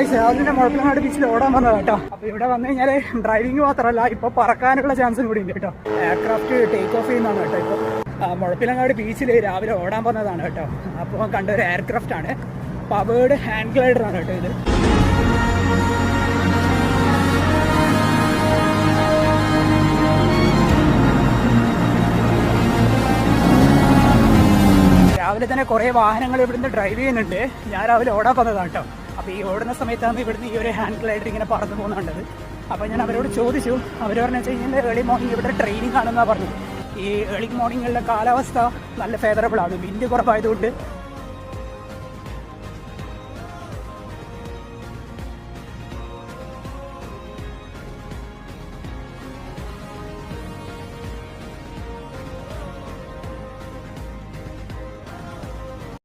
Guys അതിന്റെ മുഴപ്പിലങ്ങാട് ബീച്ചിൽ ഓടാൻ വന്നത് കേട്ടോ. അപ്പൊ ഇവിടെ വന്നു കഴിഞ്ഞാൽ ഡ്രൈവിംഗ് മാത്രമല്ല ഇപ്പൊ പറക്കാനുള്ള ചാൻസും കൂടി ഉണ്ട് കേട്ടോ. എയർക്രാഫ്റ്റ് ടേക്ക് ഓഫ് ചെയ്യുന്നതാണ് കേട്ടോ. ഇപ്പൊ മുഴപ്പിലങ്ങാട് ബീച്ചിൽ രാവിലെ ഓടാൻ വന്നതാണ് കേട്ടോ. അപ്പോൾ കണ്ട ഒരു എയർക്രാഫ്റ്റ് ആണ്, പവേർഡ് ഹാൻഡ് ഗ്ലൈഡർ ആണ് കേട്ടോ ഇത്. രാവിലെ തന്നെ കുറേ വാഹനങ്ങൾ ഇവിടുന്ന് ഡ്രൈവ് ചെയ്യുന്നുണ്ട്. ഞാൻ രാവിലെ ഓടാൻ വന്നതാണ് കേട്ടോ. അപ്പോൾ ഈ ഓടുന്ന സമയത്താണ് ഇവിടുന്ന് ഈ ഒരു ഹാൻഡ് ഗ്ലൈഡർ ഇങ്ങനെ പറന്നു പോകുന്നുണ്ടത്. അപ്പോൾ ഞാൻ അവരോട് ചോദിച്ചു. അവർ പറഞ്ഞു വെച്ച് കഴിഞ്ഞാൽ ഏർലി മോർണിംഗ് ഇവിടെ ട്രെയിനിങ് ആണെന്നാണ് പറഞ്ഞത്. ഈ ഏർലി മോർണിംഗിലുള്ള കാലാവസ്ഥ നല്ല ഫേവറബിൾ ആണ്. വിൻഡ് കുറവായതുകൊണ്ട്